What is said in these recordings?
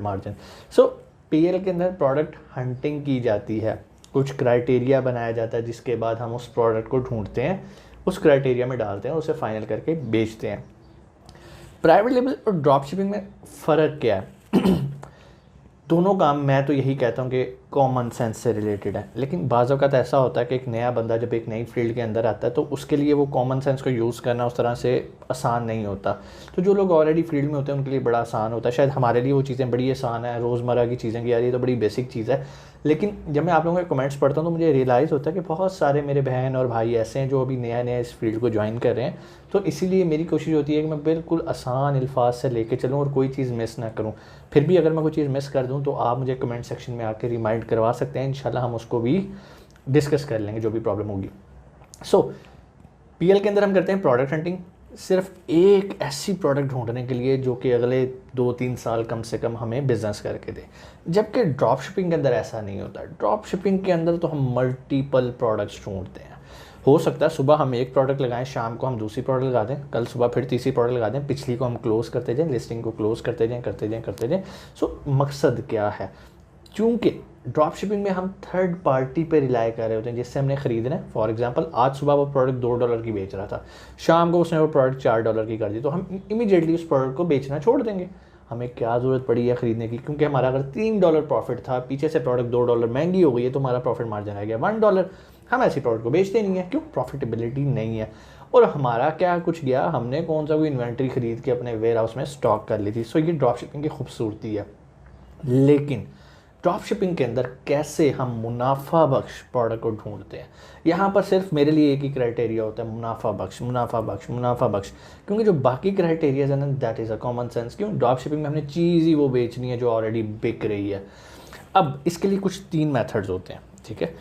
Margin. सो PL के अंदर product hunting की जाती है, कुछ क्राइटेरिया बनाया जाता है, जिसके बाद हम उस प्रोडक्ट को ढूंढते हैं, उस क्राइटेरिया में डालते हैं, उसे फाइनल करके बेचते हैं। प्राइवेट लेबल और ड्रॉप शिपिंग में फ़र्क क्या है? दोनों काम मैं तो यही कहता हूँ कि कॉमन सेंस से रिलेटेड है, लेकिन बाज़ औक़ात ऐसा होता है कि एक नया बंदा जब एक नई फील्ड के अंदर आता है तो उसके लिए वो कॉमन सेंस को यूज़ करना उस तरह से आसान नहीं होता। तो जो लोग ऑलरेडी फील्ड में होते हैं उनके लिए बड़ा आसान होता है, शायद हमारे लिए वो चीज़ें बड़ी आसान है, रोज़मर्रा की चीज़ें कि यार ये तो बड़ी बेसिक चीज़ है। लेकिन जब मैं आप लोगों के कमेंट्स पढ़ता हूँ तो मुझे रियलाइज़ होता है कि बहुत सारे मेरे बहन और भाई ऐसे हैं जो अभी नया नया इस फील्ड को ज्वाइन कर रहे हैं। तो इसीलिए मेरी कोशिश होती है कि मैं बिल्कुल आसान अल्फाज से लेके चलूँ और कोई चीज़ मिस ना करूँ। फिर भी अगर मैं कोई चीज़ मिस कर दूँ तो आप मुझे कमेंट सेक्शन में आके रिमाइंड करवा सकते हैं, इंशाल्लाह हम उसको भी डिस्कस कर लेंगे जो भी प्रॉब्लम होगी। सो पीएल के अंदर हम करते हैं प्रोडक्ट हंटिंग, सिर्फ एक ऐसी प्रोडक्ट ढूंढने के लिए जो कि अगले 2-3 साल कम से कम हमें बिजनेस करके दे। जबकि ड्रॉप शिपिंग के अंदर ऐसा नहीं होता। ड्रॉप शिपिंग के अंदर तो हम मल्टीपल प्रोडक्ट्स ढूंढते हैं। हो सकता है सुबह हम एक प्रोडक्ट लगाएं, शाम को हम दूसरी प्रोडक्ट लगा दें, कल सुबह फिर तीसरी प्रोडक्ट लगा दें, पिछली को हम क्लोज करते जाएं, लिस्टिंग को क्लोज करते जाएं। सो मकसद क्या है? क्योंकि ड्रॉप शिपिंग में हम थर्ड पार्टी पे रिलाई कर रहे होते हैं जिससे हमने ख़रीदना है। फॉर एग्जांपल आज सुबह वो प्रोडक्ट $2 की बेच रहा था, शाम को उसने वो प्रोडक्ट $4 की कर दी, तो हम इमीडिएटली उस प्रोडक्ट को बेचना छोड़ देंगे। हमें क्या ज़रूरत पड़ी है ख़रीदने की? क्योंकि हमारा अगर $3 प्रॉफिट था, पीछे से प्रोडक्ट $2 महंगी हो गई है, तो हमारा प्रॉफिट मार्जिन आ गया $1। हम ऐसी प्रोडक्ट को बेचते नहीं है, क्यों? प्रॉफिटेबिलिटी नहीं है। और हमारा क्या कुछ गया, हमने कौन सा कोई इन्वेंट्री ख़रीद के अपने वेयर हाउस में स्टॉक कर ली थी। सो ये ड्रॉप शिपिंग की खूबसूरती है। लेकिन ड्रॉप शिपिंग के अंदर कैसे हम मुनाफा बख्श प्रोडक्ट को ढूंढते हैं? यहाँ पर सिर्फ मेरे लिए एक ही क्राइटेरिया होता है, मुनाफा बख्श, मुनाफा बख्श, मुनाफा बख्श। क्योंकि जो बाकी क्राइटेरियाज है ना, that is a common sense. क्यों? ड्रॉप शिपिंग में हमने चीज़ ही वो बेचनी है जो ऑलरेडी बिक रही है। अब इसके लिए कुछ 3 मेथड्स होते हैं, ठीक है।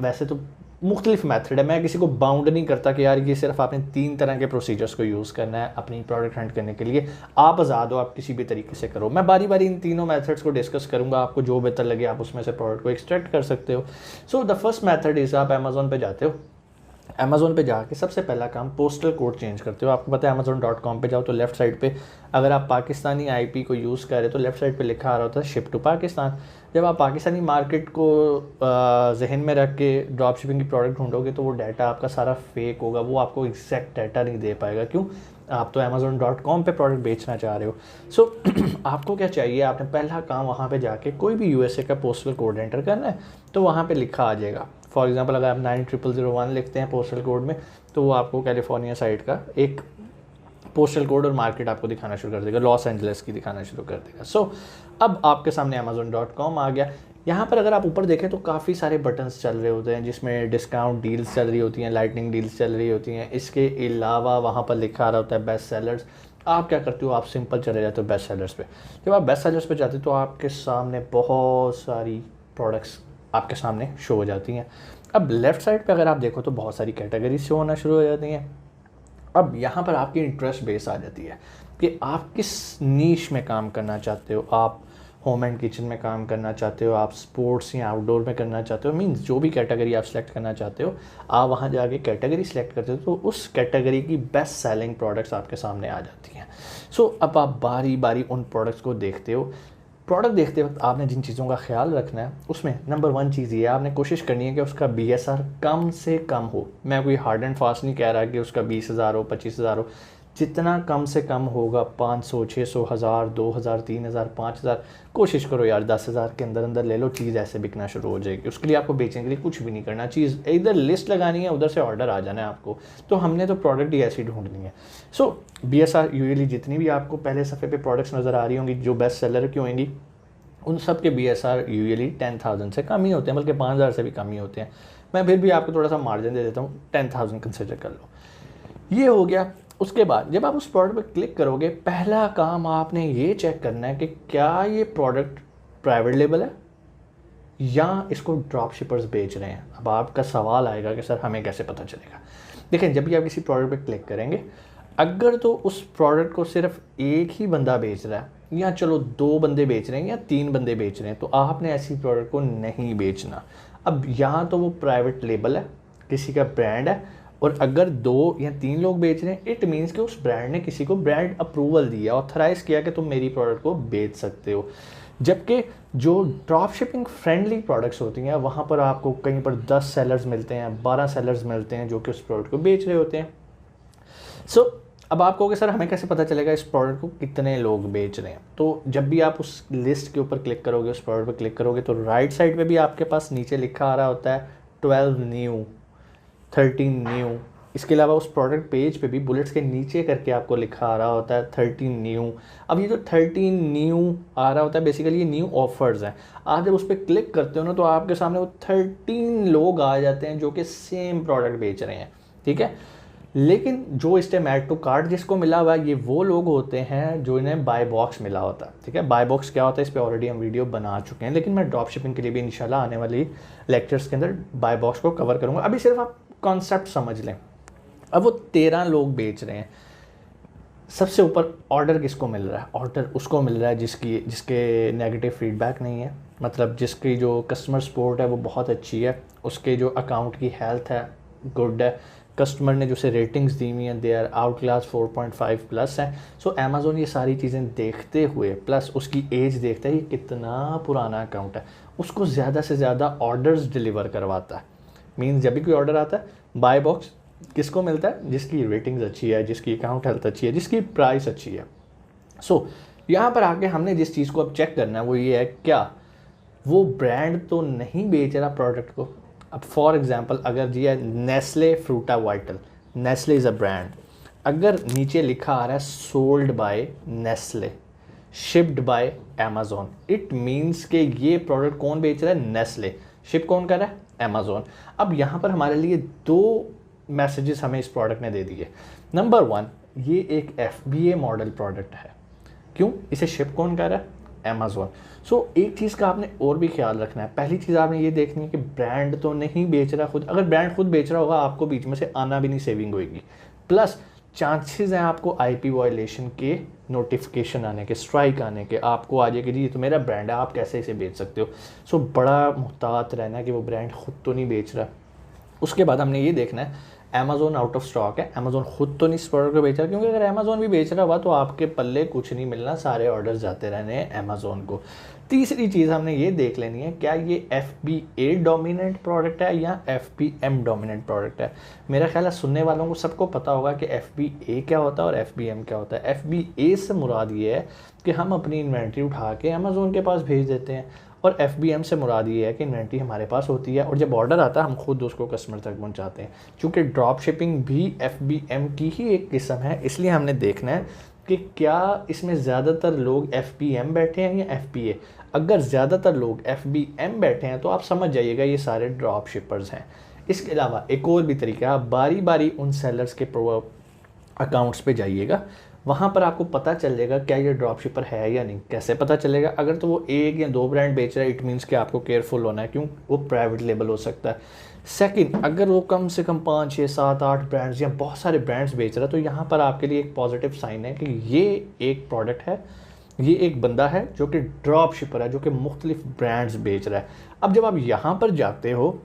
वैसे तो मुख्तलिफ मेथड है, मैं किसी को बाउंड नहीं करता कि यार ये सिर्फ आपने 3 तरह के प्रोसीजर्स को यूज़ करना है अपनी प्रोडक्ट हंट करने के लिए। आप आज़ाद हो, आप किसी भी तरीके से करो। मैं बारी बारी इन तीनों मेथड्स को डिस्कस करूंगा, आपको जो बेहतर लगे आप उसमें से प्रोडक्ट को एक्सट्रैक्ट कर सकते हो। So the first method is, आप अमेज़ॉन पे जाते हो, अमेज़ोन पे जाके सबसे पहला काम पोस्टल कोड चेंज करते हो। आपको पता है amazon.com पे जाओ तो लेफ़्ट साइड पे अगर आप पाकिस्तानी आईपी को यूज़ करें तो लेफ़्ट साइड पे लिखा आ रहा होता है शिप टू पाकिस्तान। जब आप पाकिस्तानी मार्केट को जहन में रख के ड्रॉप शिपिंग की प्रोडक्ट ढूंढोगे तो वो डाटा आपका सारा फेक होगा, वो आपको एग्जैक्ट डाटा नहीं दे पाएगा। क्यों? आप तो amazon.com पे प्रोडक्ट बेचना चाह रहे हो। सो आपको क्या चाहिए? आपने पहला काम वहाँ पे जाके कोई भी यूएसए का पोस्टल कोड एंटर करना है, तो वहाँ पे लिखा आ जाएगा। फॉर एग्जांपल अगर आप 9001 लिखते हैं पोस्टल कोड में, तो वो आपको कैलिफोर्निया साइड का एक पोस्टल कोड और मार्केट आपको दिखाना शुरू कर देगा, लॉस एंजलिस की दिखाना शुरू कर देगा। सो अब आपके सामने amazon.com आ गया। यहाँ पर अगर आप ऊपर देखें तो काफ़ी सारे बटन्स चल रहे होते हैं जिसमें डिस्काउंट डील्स चल रही होती हैं, लाइटनिंग डील्स चल रही होती हैं। इसके अलावा वहाँ पर लिखा आ रहा होता है बेस्ट सेलर्स। आप क्या करते हो? आप सिंपल चले जाते हो बेस्ट सेलर्स पे। जब आप बेस्ट सेलर्स पे जाते हो तो आपके सामने बहुत सारी प्रोडक्ट्स आपके सामने शो हो जाती हैं। अब लेफ़्ट साइड पे अगर आप देखो तो बहुत सारी कैटेगरीज शो होना शुरू हो जाती हैं। अब यहाँ पर आपकी इंटरेस्ट बेस आ जाती है कि आप किस नीश में काम करना चाहते हो। आप होम एंड किचन में काम करना चाहते हो, आप स्पोर्ट्स या आउटडोर में करना चाहते हो, मीन्स जो भी कैटेगरी आप सेलेक्ट करना चाहते हो, आप वहाँ जाके कैटेगरी सेलेक्ट करते हो तो उस कैटेगरी की बेस्ट सेलिंग प्रोडक्ट्स आपके सामने आ जाती हैं। सो अब आप बारी बारी उन प्रोडक्ट्स को देखते हो। प्रोडक्ट देखते वक्त आपने जिन चीज़ों का ख्याल रखना है उसमें नंबर 1 चीज़ ये है, आपने कोशिश करनी है कि उसका BSR कम से कम हो। मैं कोई हार्ड एंड फास्ट नहीं कह रहा कि उसका 20,000 हो, 25,000 हो, जितना कम से कम होगा 500, 600, 1000, 2000, 3000, 5000, कोशिश करो यार 10,000 के अंदर अंदर ले लो, चीज़ ऐसे बिकना शुरू हो जाएगी। उसके लिए आपको बेचने के लिए कुछ भी नहीं करना, चीज़ इधर लिस्ट लगानी है, उधर से ऑर्डर आ जाना है आपको। तो हमने तो प्रोडक्ट ही ऐसी ढूंढनी है। सो BSR यूजुअली जितनी भी आपको पहले सफ़े पे प्रोडक्ट्स नज़र आ रही होंगी जो बेस्ट सेलर की होंगी, उन सब के BSR यूजुअली 10,000 से कम ही होते हैं, बल्कि 5,000 से भी कम ही होते हैं। मैं फिर भी आपको थोड़ा सा मार्जिन दे देता हूँ, 10,000 कंसिडर कर लो। ये हो गया। उसके बाद जब आप उस प्रोडक्ट पर क्लिक करोगे, पहला काम आपने ये चेक करना है कि क्या ये प्रोडक्ट प्राइवेट लेबल है या इसको ड्रॉप शिपर्स बेच रहे हैं। अब आपका सवाल आएगा कि सर हमें कैसे पता चलेगा? देखें, जब भी आप किसी प्रोडक्ट पर क्लिक करेंगे, अगर तो उस प्रोडक्ट को सिर्फ एक ही बंदा बेच रहा है या चलो 2 बंदे बेच रहे हैं या 3 बंदे बेच रहे हैं, तो आपने ऐसी प्रोडक्ट को नहीं बेचना। अब यहाँ तो वो प्राइवेट लेबल है, किसी का ब्रांड है, और अगर 2 या 3 लोग बेच रहे हैं, इट मीन्स कि उस ब्रांड ने किसी को ब्रांड अप्रूवल दिया, ऑथराइज किया कि तुम मेरी प्रोडक्ट को बेच सकते हो। जबकि जो ड्रॉप शिपिंग फ्रेंडली प्रोडक्ट्स होती हैं वहाँ पर आपको कहीं पर 10 सेलर्स मिलते हैं, 12 सेलर्स मिलते हैं जो कि उस प्रोडक्ट को बेच रहे होते हैं। सो अब आप कहोगे सर हमें कैसे पता चलेगा इस प्रोडक्ट को कितने लोग बेच रहे हैं? तो जब भी आप उस लिस्ट के ऊपर क्लिक करोगे, उस प्रोडक्ट पर क्लिक करोगे, तो राइट साइड पे भी आपके पास नीचे लिखा आ रहा होता है 12 न्यू, 13 न्यू। इसके अलावा उस प्रोडक्ट पेज पे भी बुलेट्स के नीचे करके आपको लिखा आ रहा होता है 13 न्यू। अब ये जो 13 न्यू आ रहा होता है बेसिकली ये न्यू ऑफर्स हैं। आप जब उस पर क्लिक करते हो ना तो आपके सामने वो 13 लोग आ जाते हैं जो कि सेम प्रोडक्ट बेच रहे हैं, ठीक है। लेकिन जो इस टाइम ऐड टू कार्ट जिसको मिला हुआ है ये वो लोग होते हैं जो इन्हें बाय बॉक्स मिला होता है, ठीक है। बाय बॉक्स क्या होता है इस पर ऑलरेडी हम वीडियो बना चुके हैं, लेकिन मैं ड्रॉप शिपिंग के लिए भी इंशाल्लाह आने वाली लेक्चर्स के अंदर बाय बॉक्स को कवर करूँगा। अभी सिर्फ आप कॉन्सेप्ट समझ लें। अब वो 13 लोग बेच रहे हैं, सबसे ऊपर ऑर्डर किसको मिल रहा है? ऑर्डर उसको मिल रहा है जिसके नेगेटिव फीडबैक नहीं है, मतलब जिसकी जो कस्टमर सपोर्ट है वो बहुत अच्छी है, उसके जो अकाउंट की हेल्थ है गुड है, कस्टमर ने जो से रेटिंग्स दी हुई हैं they are out class 4.5 plus है। सो अमेज़ोन ये सारी चीज़ें देखते हुए प्लस उसकी एज देखता है ये कितना पुराना अकाउंट है, उसको ज़्यादा से ज़्यादा ऑर्डर्स डिलीवर करवाता है। मीन्स जब भी कोई ऑर्डर आता है बाय बॉक्स किसको मिलता है? जिसकी रेटिंग्स अच्छी है, जिसकी अकाउंट हेल्थ अच्छी है, जिसकी प्राइस अच्छी है। सो यहाँ पर आके हमने जिस चीज़ को अब चेक करना है वो ये है क्या वो ब्रांड तो नहीं बेच रहा प्रोडक्ट को। अब फॉर एग्जांपल अगर जी है Nestle Fruita Vital, Nestle is a brand, अगर नीचे लिखा आ रहा है sold by Nestle, shipped by Amazon, it means के ये प्रोडक्ट कौन बेच रहा है? नेस्ले। शिप कौन कर रहा है? अमेज़ोन। अब यहाँ पर हमारे लिए 2 मैसेजेस हमें इस प्रोडक्ट ने दे दिए। नंबर 1, ये एक FBA मॉडल प्रोडक्ट है। क्यों? इसे शिप कौन कर रहा है? अमेज़ोन। सो एक चीज़ का आपने और भी ख्याल रखना है। पहली चीज़ आपने ये देखनी है कि ब्रांड तो नहीं बेच रहा खुद। अगर ब्रांड खुद बेच रहा होगा आपको बीच में से आना भी नहीं सेविंग होगी, प्लस चांसेस हैं आपको IP वायलेशन के नोटिफिकेशन आने के, स्ट्राइक आने के, आपको आ जाए कि जी ये तो मेरा ब्रांड है आप कैसे इसे बेच सकते हो। सो बड़ा मुहतात रहना है कि वो ब्रांड खुद तो नहीं बेच रहा। उसके बाद हमने ये देखना है अमेज़ोन आउट ऑफ स्टॉक है, अमेज़ोन खुद तो नहीं इस प्रोडक्ट को बेच रहा, क्योंकि अगर अमेज़ोन भी बेच रहा हुआ तो आपके पल्ले कुछ नहीं मिलना, सारे ऑर्डर्स जाते रहने हैं अमेज़ोन को। तीसरी चीज़ हमने ये देख लेनी है क्या ये FBA डोमिनेंट प्रोडक्ट है या FBM डोमिनेंट प्रोडक्ट है। मेरा ख्याल है सुनने वालों को सबको पता होगा कि FBA क्या होता है और FBM क्या होता है। FBA से मुराद ये है कि हम अपनी इन्वेंट्री उठा के अमेज़ोन के पास भेज देते हैं, और FBM से मुराद ये है कि इन्वेंट्री हमारे पास होती है और जब ऑर्डर आता है हम खुद उसको कस्टमर तक पहुंचाते हैं। चूँकि ड्रॉप शिपिंग भी FBM की ही एक किस्म है, इसलिए हमने देखना है कि क्या इसमें ज़्यादातर लोग FBM बैठे हैं या FBA। अगर ज़्यादातर लोग FBM बैठे हैं तो आप समझ जाइएगा ये सारे ड्रॉप शिपर्स हैं। इसके अलावा एक और भी तरीका, आप बारी बारी उन सेलर्स के अकाउंट्स पे जाइएगा, वहाँ पर आपको पता चल जाएगा क्या ये ड्रॉप शिपर है या नहीं। कैसे पता चलेगा? अगर तो वो 1 या 2 ब्रांड बेच रहा है इट मीन्स कि आपको केयरफुल होना है, क्यों? वो प्राइवेट लेबल हो सकता है। सेकंड, अगर वो कम से कम 5, 6, 7, 8 ब्रांड्स या बहुत सारे ब्रांड्स बेच रहा है तो यहाँ पर आपके लिए एक पॉजिटिव साइन है कि ये एक प्रोडक्ट है, ये एक बंदा है जो कि ड्रॉप शिपर है, जो कि मुख्तलिफ ब्रांड्स बेच रहा है। अब जब आप यहाँ पर जाते हो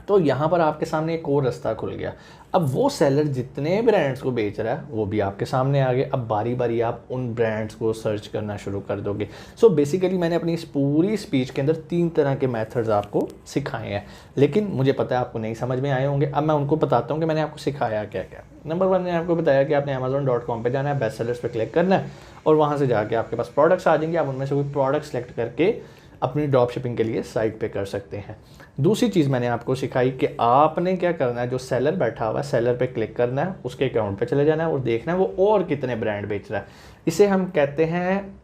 तो यहाँ पर आपके सामने एक और रास्ता खुल गया। अब वो सेलर जितने ब्रांड्स को बेच रहा है वो भी आपके सामने आ गए। अब बारी बारी आप उन ब्रांड्स को सर्च करना शुरू कर दोगे। सो बेसिकली मैंने अपनी इस पूरी स्पीच के अंदर 3 तरह के मेथड्स आपको सिखाए हैं, लेकिन मुझे पता है आपको नहीं समझ में आए होंगे। अब मैं उनको बताता हूँ कि मैंने आपको सिखाया क्या क्या। नंबर 1 मैंने आपको बताया कि आपने Amazon.com पे जाना है, बेस्ट सेलर्स पे क्लिक करना है और वहाँ से जाके आपके पास प्रोडक्ट्स आ जाएंगे। आप उनमें से कोई प्रोडक्ट सेलेक्ट करके अपनी ड्रॉप शिपिंग के लिए साइट पे कर सकते हैं। दूसरी चीज़ मैंने आपको सिखाई कि आपने क्या करना है, जो सेलर बैठा हुआ है सेलर पे क्लिक करना है, उसके अकाउंट पे चले जाना है और देखना है वो और कितने ब्रांड बेच रहा है। इसे हम कहते हैं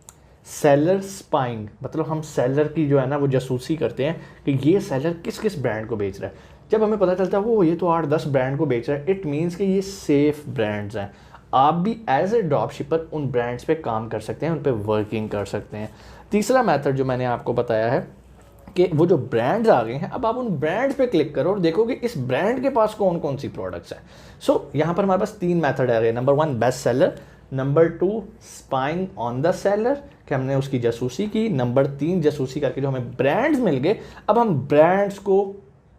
सेलर स्पाइंग, मतलब हम सेलर की जो है ना वो जासूसी करते हैं कि ये सेलर किस किस ब्रांड को बेच रहा है। जब हमें पता चलता है वो ये तो 8-10 ब्रांड को बेच रहा है, इट मीन्स कि ये सेफ ब्रांड्स हैं। आप भी एज ए ड्रॉप शिपर उन ब्रांड्स पे काम कर सकते हैं, उन पे वर्किंग कर सकते हैं। तीसरा मेथड जो मैंने आपको बताया है कि वो जो ब्रांड्स आ गए हैं, अब आप उन ब्रांड्स पे क्लिक करो और देखो कि इस ब्रांड के पास कौन कौन सी प्रोडक्ट्स हैं। सो यहाँ पर हमारे पास 3 मेथड आ गए। Number 1 best seller, number 2 spying on the seller कि हमने उसकी जासूसी की, नंबर 3 जासूसी करके जो हमें ब्रांड्स मिल गए, अब हम ब्रांड्स को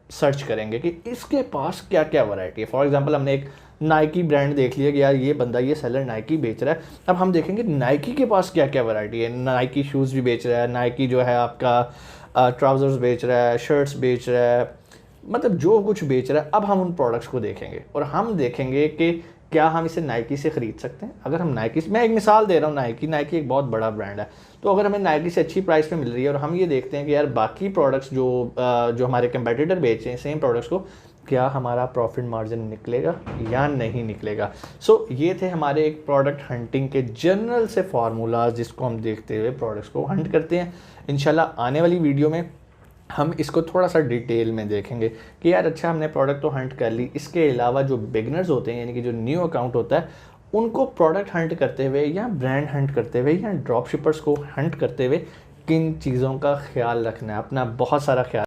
सर्च करेंगे कि इसके पास क्या क्या वैरायटी है। फॉर एग्जांपल हमने एक नाइकी ब्रांड देख लिया कि यार ये बंदा, ये सेलर नाइकी बेच रहा है, अब हम देखेंगे नाइकी के पास क्या क्या वैरायटी है। नाइकी शूज़ भी बेच रहा है, नाइकी जो है आपका ट्राउज़र्स बेच रहा है, शर्ट्स बेच रहा है, मतलब जो कुछ बेच रहा है। अब हम उन प्रोडक्ट्स को देखेंगे और हम देखेंगे कि क्या हम इसे नाइकी से ख़रीद सकते हैं। अगर हम नाइकी से, मैं एक मिसाल दे रहा हूँ, नाइकी एक बहुत बड़ा ब्रांड है, तो अगर हमें नाइकी से अच्छी प्राइस पे मिल रही है और हम ये देखते हैं कि यार बाकी प्रोडक्ट्स जो हमारे कंपेटिटर बेच रहे हैं सेम प्रोडक्ट्स को, क्या हमारा प्रॉफिट मार्जिन निकलेगा या नहीं निकलेगा। सो ये थे हमारे एक प्रोडक्ट हंटिंग के जनरल से फार्मूलाज, जिसको हम देखते हुए प्रोडक्ट्स को हंट करते हैं। इंशाल्लाह आने वाली वीडियो में हम इसको थोड़ा सा डिटेल में देखेंगे कि यार अच्छा हमने प्रोडक्ट तो हंट कर ली, इसके अलावा जो बिगनर्स होते हैं यानी कि जो न्यू अकाउंट होता है, उनको प्रोडक्ट हंट करते हुए या ब्रांड हंट करते हुए या ड्रॉप शिपर्स को हंट करते हुए किन चीज़ों का ख्याल रखना है। अपना बहुत सारा ख्याल